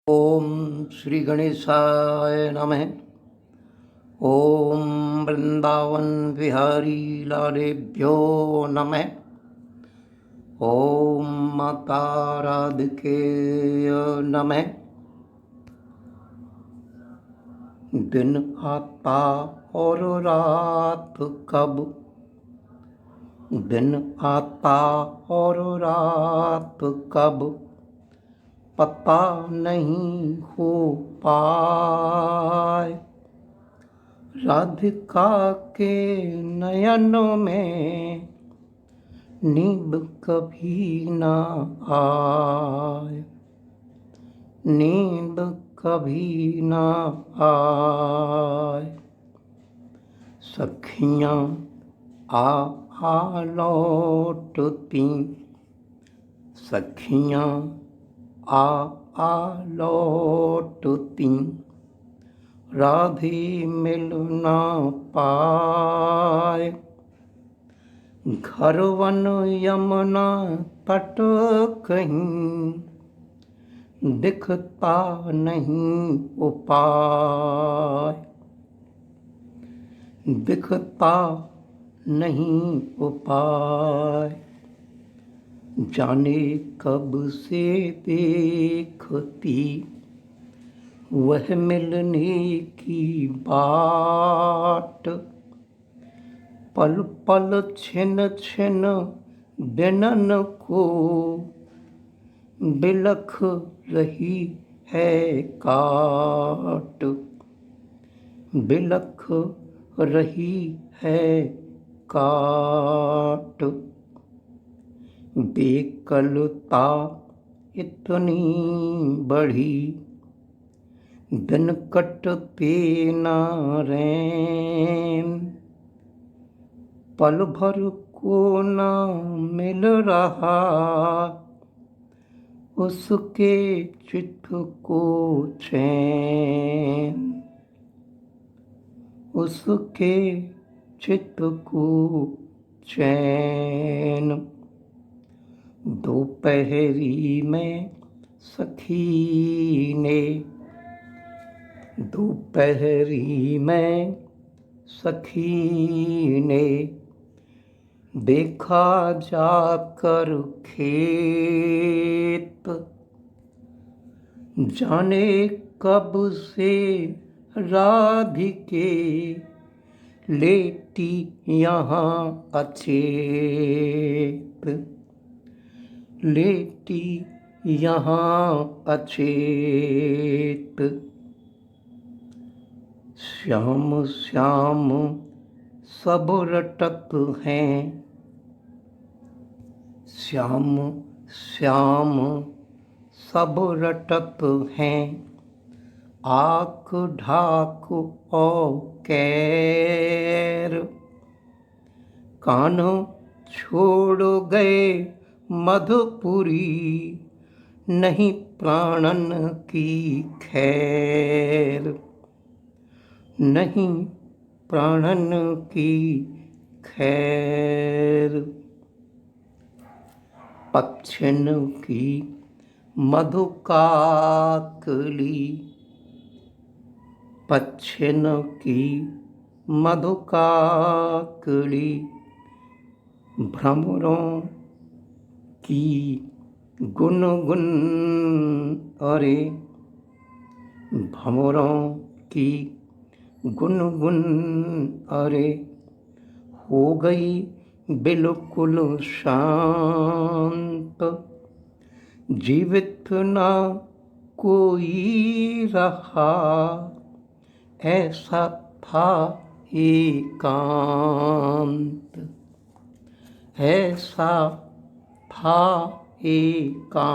ओम श्री गणेशाय नमः। ओम वृंदावन विहारी लालेभ्यो नमः। ओम माता राधिके नमः। दिन आता और रात कब, दिन आता और रात कब पता नहीं हो पाए। राधिका के नयनों में नींद कभी ना आए, नींद कभी ना आए। सखियाँ आ लौटती, सखियाँ आ लौटती, राधे मिल ना पाए। घर वन यमुना तट कहीं दिखता नहीं उपाय, दिखता नहीं उपाय। जाने कब से देखती वह मिलने की बाट, पल पल छिन छिन दिनन को बिलख रही है काट, बिलख रही है काट। बेकलता इतनी बढ़ी, दिन कटते ना रैन, पल भर को ना मिल रहा उसके चित्त को चैन, उसके चित्त को चैन। दोपहरी में सखी ने, दोपहरी में सखी ने देखा जाकर खेत, जाने कब से राधिके लेटी यहाँ अचेत, लेटी यहाँ अचेत। श्याम श्याम सब रटत हैं, श्याम श्याम सब रटत हैं, आँख ढाक ओ कैर। कान्हा छोड़ गए मधुपुरी, नहीं प्राणन की खैर, नहीं प्राणन की खैर। पक्षिन की मधुकाकली, पक्षिन की मधुकाकली, भ्रमरों की गुनगुन अरे, भ्रमरों की गुनगुन अरे, हो गई बिल्कुल शांत। जीवित ना कोई रहा, ऐसा था एकांत, ऐसा था एकांत।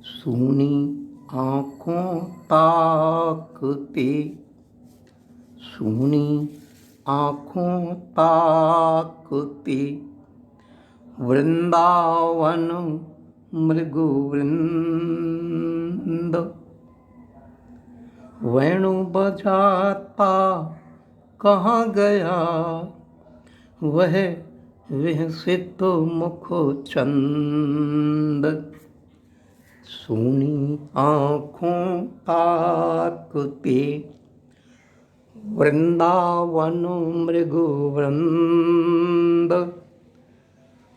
सूनी आँखों ताकते, सूनी आँखों ताकते, वृंदावन मृगवृंद। वेणु बजाता कहाँ गया वह विहसित मुख चंद, सूनी आँखों ताकते वृंदावन मृगवृंद।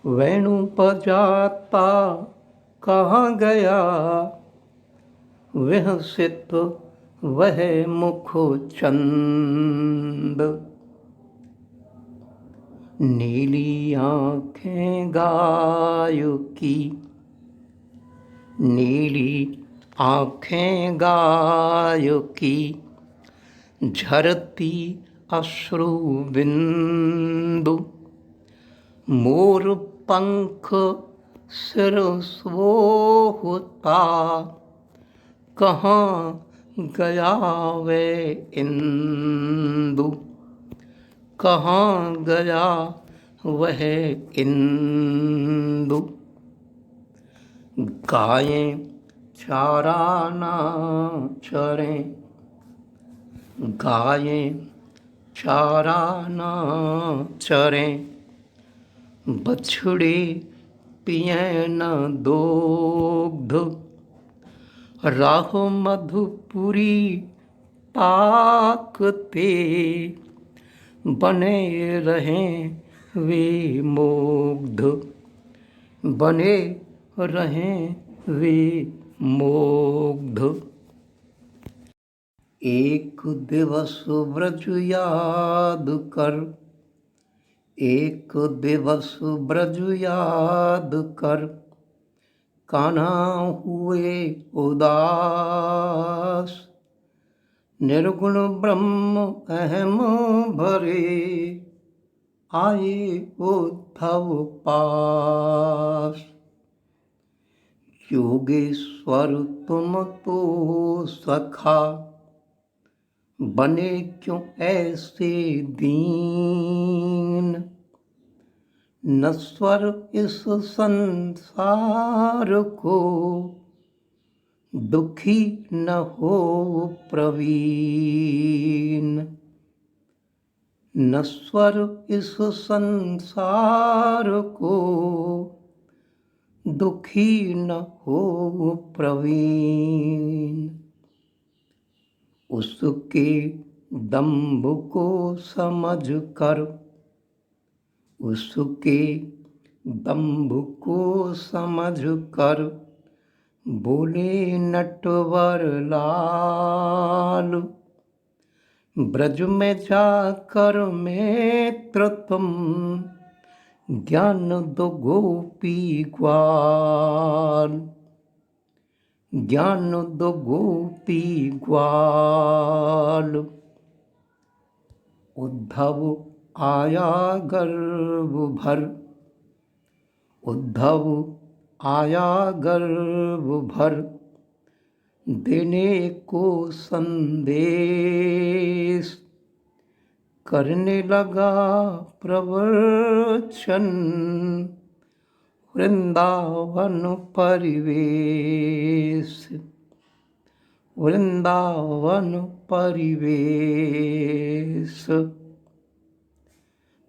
वेणु बजाता कहाँ गया, विहसित वह मुख चंद। नीली आँखें गाय की, नीली आँखें गाय की, झरती अश्रु बिंदु। मोर पंख सिर सोहता, कहाँ गया वे इंदु, कहाँ गया वह इंदु। गायें चारा ना चरें, गायें चारा ना चरें, बछड़े पिएं न दुग्ध। राह मधुपुरी ताकते, बने रहें वे मुग्ध, बने रहें वे मुग्ध। एक दिवस ब्रज याद कर, एक दिवस ब्रज याद कर, कान्हा हुए उदास। निर्गुण ब्रह्म अहम भरे, आए उद्धव पास। योगेश्वर तुम तो सखा, बने क्यों ऐसे दीन। नश्वर इस संसार को, दुखी न हो प्रवीण। नश्वर इस संसार को, दुखी न हो प्रवीण। उसके दंभ को समझ कर, उसके दंभ को समझ कर, बोले नटवर लाल। ब्रज में जाकर मित्र तुम, ज्ञान दो गोपी ग्वाल। ज्ञान दो गोपी ग्वाल। उद्धव आया गर्व भर, उद्धव आया गर्व भर, देने को संदेश। करने लगा प्रवचन, वृंदावन परिवेश। वृंदावन परिवेश।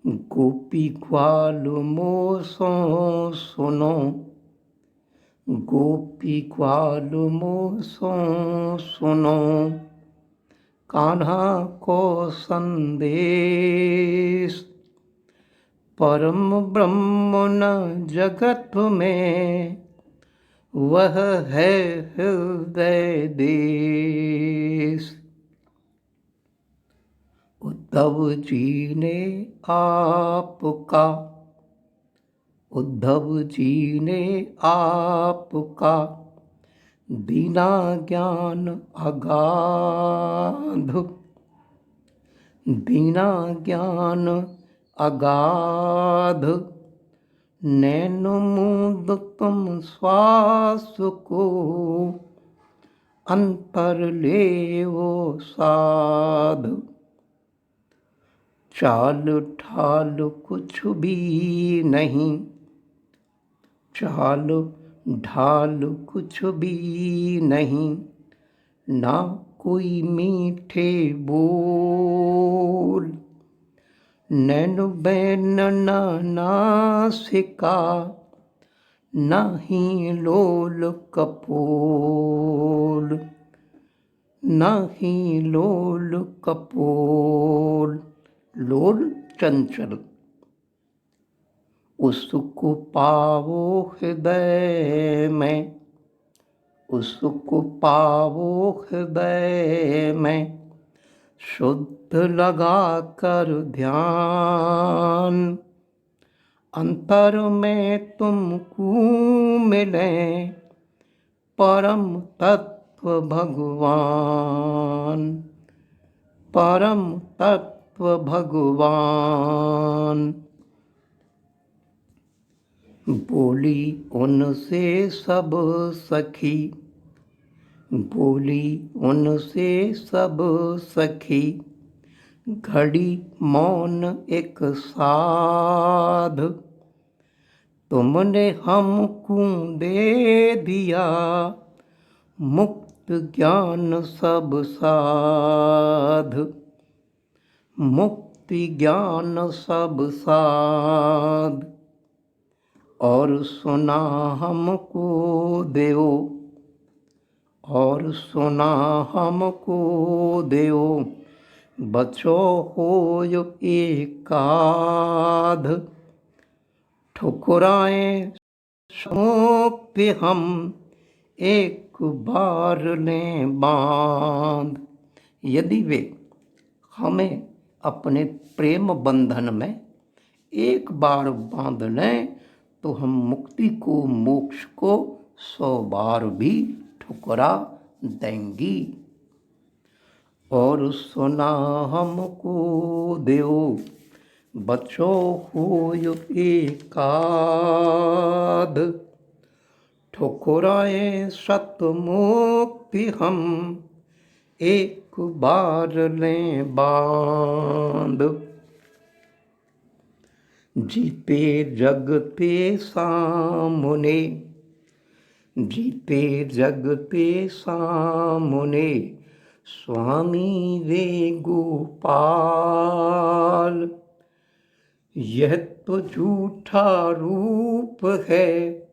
गोपी ग्वाल मोसों सुनो, गोपी ग्वाल मोसों सुनो, कान्हा को संदेश। परम ब्रह्म न जगत में, वह है हृदय देश। उद्धव जी ने आपका, उद्धव जी ने आपका, दीना ज्ञान अगाध। दीना ज्ञान अगाध, नैन मूंद तुम श्वास को, अंतर ले वो साध। चाल ढाल कुछ भी नहीं, चाल ढाल कुछ भी नहीं, ना कोई मीठे बोल, नैन बैन नासिका, नाही लोल कपोल, नाही लोल कपोल। लोल चंचल, उसको पावो हृदय में, उसको पावो हृदय में, शुद्ध लगा कर ध्यान। अंतर में तुमको मिले परम तत्व भगवान, परम तत्व भगवान। बोली उनसे सब सखी, बोली उनसे सब सखी, घड़ी मौन एक साध। तुमने हमको दे दिया मुक्त ज्ञान सब साध, मुक्ति ज्ञान सब साध। और सुना हमको देओ, और सुना हमको देओ, बचो होयो एकाध। ठुकराएं पे हम एक बार लें बांध। यदि वे हमें अपने प्रेम बंधन में एक बार बांध लें तो हम मुक्ति को, मोक्ष को 100 बार भी ठुकरा देंगी। और सुना हमको देओ, बचो होयो एकाध। ठुकराए सत मुक्ति हम एक बार लें बांध। जीते जगते सामने, जीते जगते सामने, स्वामी वे गोपाल। यह तो झूठा रूप है,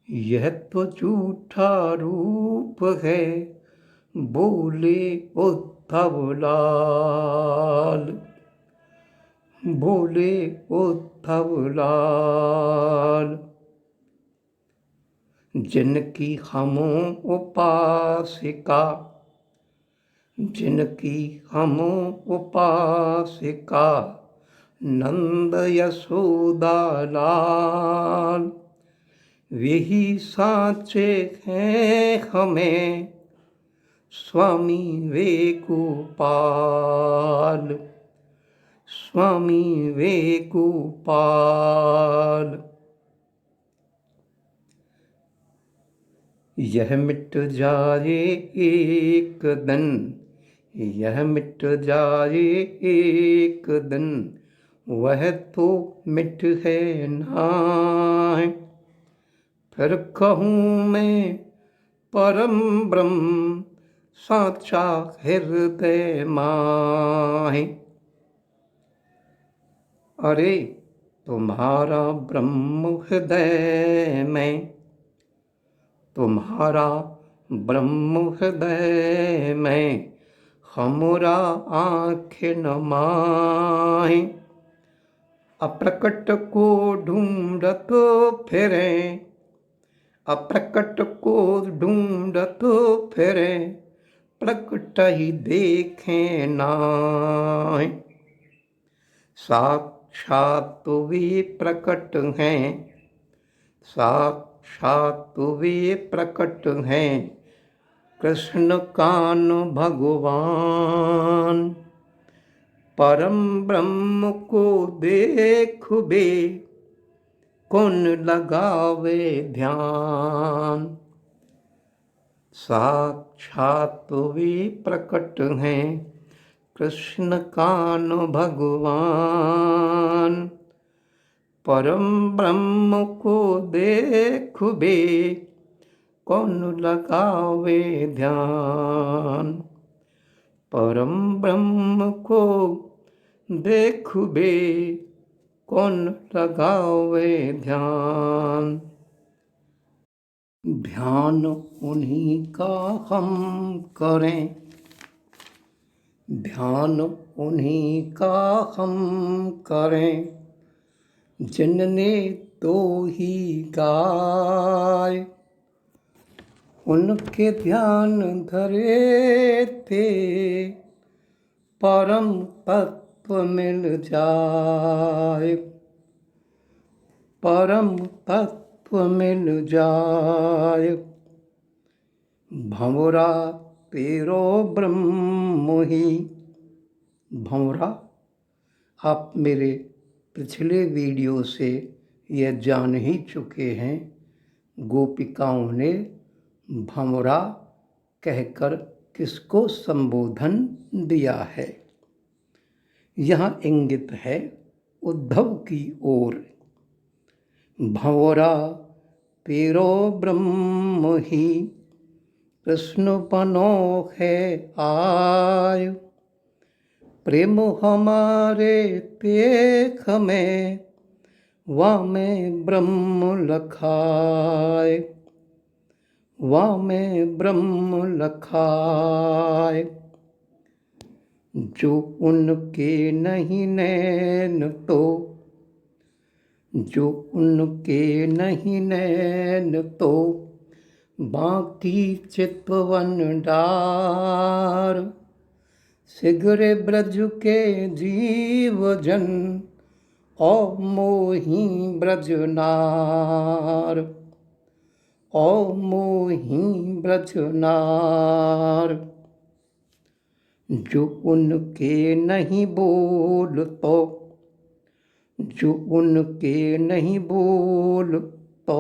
यह तो झूठा रूप है, बोले उद्धव लाल, बोले उद्धव लाल। जिनकी हम उपासिका, जिनकी हम उपासिका, नंद यशोदा लाल। वही साचे हैं हमें स्वामी वे गोपाल, स्वामी वे गोपाल। यह मिट जाए एक दिन, यह मिट जाए एक दिन, वह तो मिट है नाय। फिर कहूँ मैं परम ब्रह्म साचा हृदय माहि। अरे तुम्हारा ब्रह्म हृदय में, तुम्हारा ब्रह्म हृदय में, हमरा आँखें न माहि। अप्रकट को ढूंढत फिरे, अप्रकट को ढूंढत फिरे, प्रकट ही देखें नाहि। साक्षात वे प्रकट हैं, साक्षात वे प्रकट हैं, कृष्ण कान भगवान। परम ब्रह्म को देख बे, कौन लगावे ध्यान। साक्षात वे प्रकट हैं, कृष्ण कान भगवान। परम ब्रह्म को देख बे, कौन लगावे ध्यान। परम ब्रह्म को देखु बे कौन लगावे ध्यान। ध्यान उन्हीं का हम करें, ध्यान उन्हीं का हम करें, जिनने तो ही गाय। उनके ध्यान धरे थे, परम तत्व मिल जाए, परम तत्व मिल जाए। भंवरा तेरो ब्रह्म ही। भंवरा, आप मेरे पिछले वीडियो से यह जान ही चुके हैं, गोपिकाओं ने भंवरा कहकर किसको संबोधन दिया है। यहाँ इंगित है उद्धव की ओर। भंवरा तेरो ब्रह्म ही, कृष्ण बनो है आय। प्रेम हमारे पेख में, वामे ब्रह्म लखाए, वामे ब्रह्म लखाए। जो उनके नहीं नैन तो, जो उनके नहीं नैन तो, बाकी चितवन डार। सिगरे ब्रज के जीव जन, ओ मोही ब्रजनार, ओ मोही ब्रजनार। जो उनके नहीं बोल तो, जो उनके नहीं बोल तो,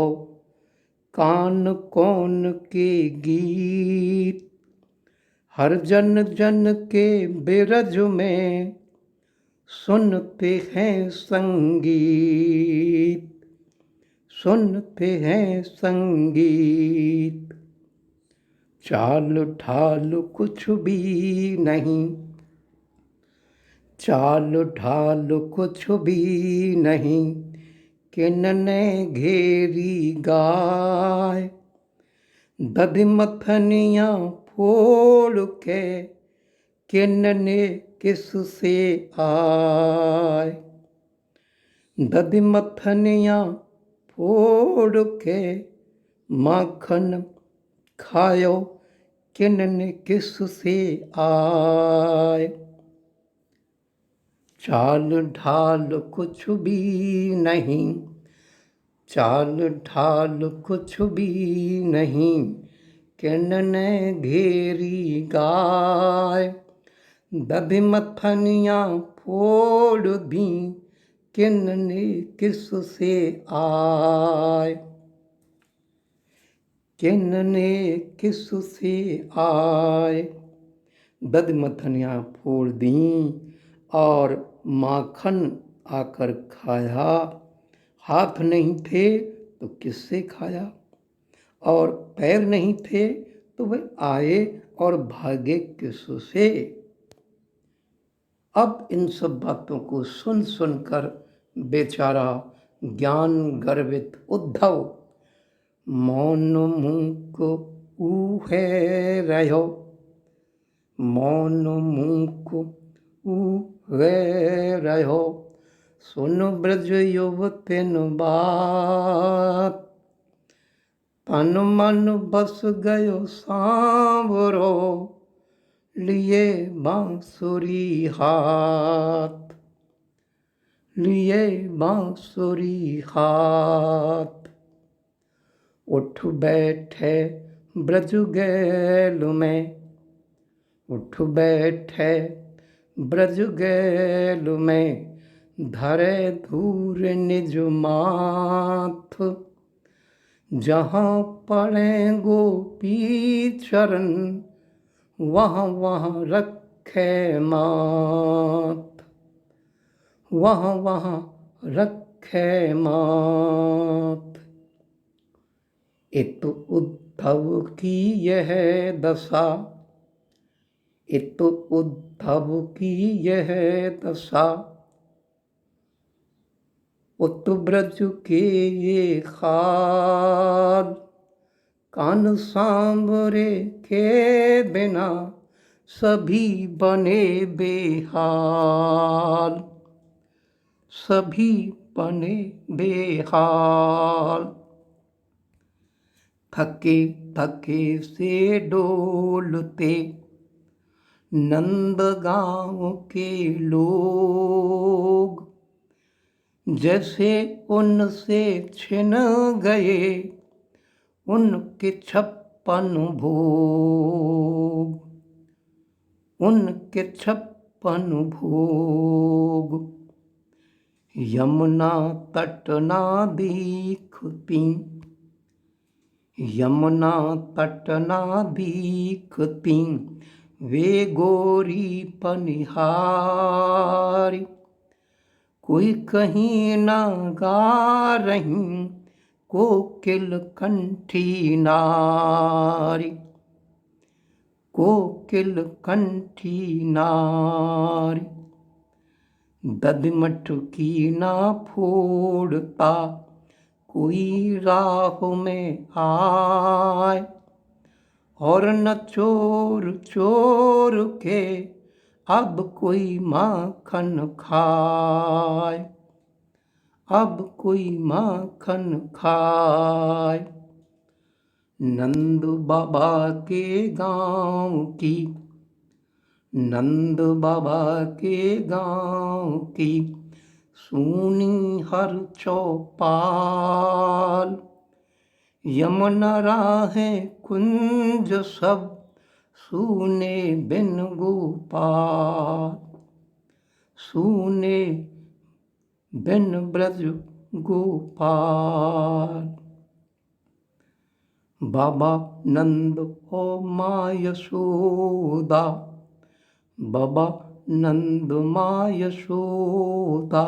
कान कौन के गीत। हर जन जन के बिरज में, सुनते हैं संगीत, सुनते हैं संगीत। चाल ढाल कुछ भी नहीं, चाल ढाल कुछ भी नहीं, किनने घेरी गाय। दधि मथनियाँ फोड़ के, किनने किससे आए। दधि मथनियाँ फोड़ के, माखन खायो, किनने किससे आए। चाल ढाल कुछ भी नहीं, चाल ढाल कुछ भी नहीं, किनने घेरी गाय। दधि मथनियाँ फोड़ दी, किनने किससे आए, किनने किससे आए। दधि मथनियाँ फोड़ दी और माखन आकर खाया। हाथ नहीं थे तो किससे खाया, और पैर नहीं थे तो वे आए और भागे किससे। अब इन सब बातों को सुन सुनकर बेचारा ज्ञान गर्वित उद्धव मौन मूक ऊहे रहो, मौन मूक ऊहे रहो। सुन ब्रज युवतिन बात, तन मन बस गयो सांवरो, लिए बांसुरी हाथ, लिए बांसुरी हाथ। उठ बैठे ब्रज गैल में, उठ बैठे ब्रज गैल में, धरे धूर निज माथ। जहाँ पड़े गोपी चरण, वहाँ वहाँ रखे माथ, वहाँ वहाँ रखे माथ। इत उद्धव की यह दशा, इत उद्धव की यह दशा, उत ब्रज के ये खाद, कान सांवरे के बिना सभी बने बेहाल, सभी बने बेहाल। थके थके से डोलते नंद गाँव के लोग, जैसे उनसे छिन गए उनके 56 भोग, उनके 56 भोग। यमुना तट ना दिखती, यमुना तट ना दिखती, वे गोरी पनिहारी, कोई कहीं ना गा रही कोकिल कंठी नारी, कोकिल कंठी नारी। दधमठ की ना फोड़ता कोई राह में आए, और न चोर चोर के अब कोई माखन खाए, अब कोई माखन खाए। नंद बाबा के गाँव की, नंद बाबा के गाँव की सूनी हर चौपाल, यमुना राहें कुंज सब सूने बिन गोपाल, सूने बिन ब्रज गोपाल। बाबा नंद और माँ यशोदा, बाबा नंद माँ यशोदा,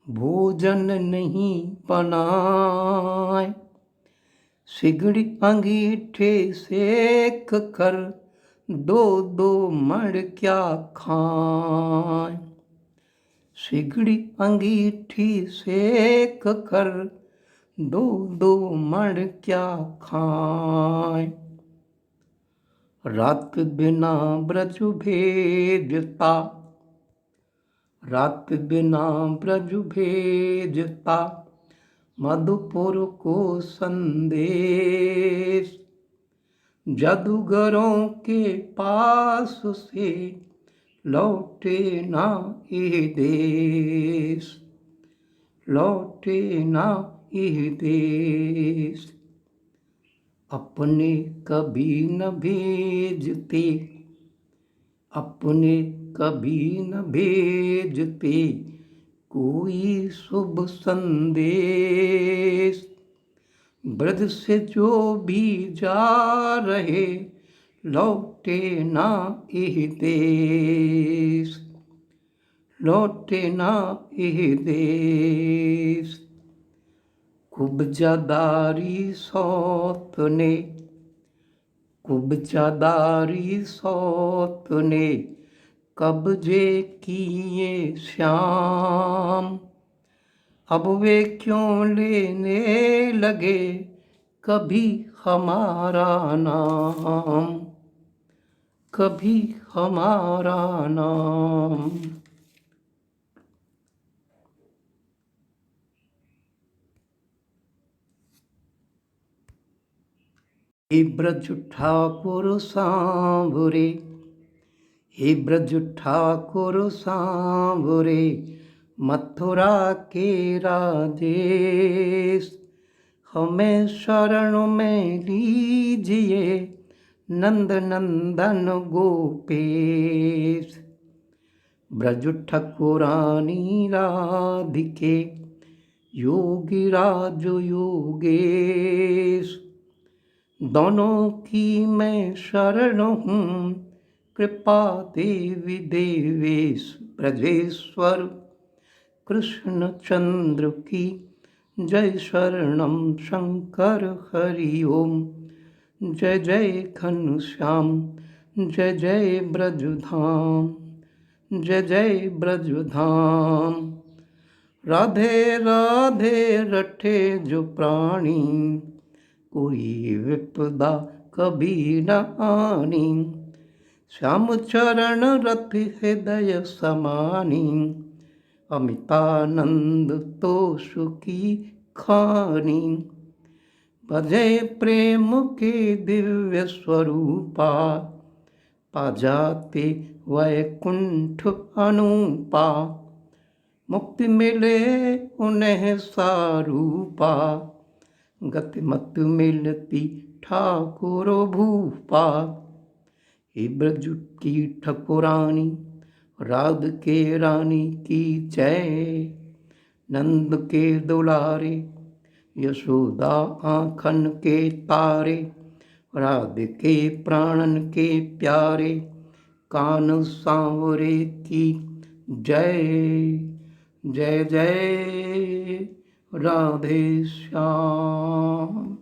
भोजन नहीं बनाए, सिगड़ी अंगीठे सेक कर दो दो मण क्या खाए, सिगड़ी अंगीठी सेक कर दो दो मण क्या खाए। रात बिना ब्रज भेजता, रात बिना ब्रज भेजता, मधुपुर को संदेश, जादूगरों के पास से लौटे ना ये देश, लौटे ना ये देश। अपने कभी न भेजते, अपने कभी न भेजते कोई शुभ संदेश, ब्रज से जो भी जा रहे लौटे ना ये देश, लौटे ना ये देश। कुब्जादारी सौत ने, कुब्जादारी सौत ने कब्जे किए श्याम, अब वे क्यों लेने लगे कभी हमारा नाम, कभी हमारा नाम। हे ब्रज ठाकुर सांवरे, हे ब्रज ठाकुर सांवरे, मथुरा के राजेश, हमें शरण में लीजिए नंद नंदन गोपेश। ब्रज ठकुरानी राधिके योगी राज योगेश, दोनों की मैं शरण हूँ कृपा देवी देवेश। ब्रजेश्वर कृष्ण चंद्र की जय, शरणम शंकर हरि ओम, जय जय घनश्याम जय जय ब्रजधाम, जय जय ब्रजधाम। राधे राधे रटे जो प्राणी, कोई विपदा कभी न आनी। श्याम चरण रथ हृदय समानी, अमितानंद तो सुखी खानी। भजे प्रेम के दिव्य स्वरूपा, पा जाते वैकुंठ अनूपा। मुक्ति मिले उन्हें सारूपा, गति मत मिलती ठाकुर भूपा। हे ब्रज की ठकुरानी, राध के रानी की जय। नंद के दुलारे, यशोदा आँखन के तारे। राधिके प्राणन के प्यारे, कान सांवरे की जय। जय जय राधे श्याम।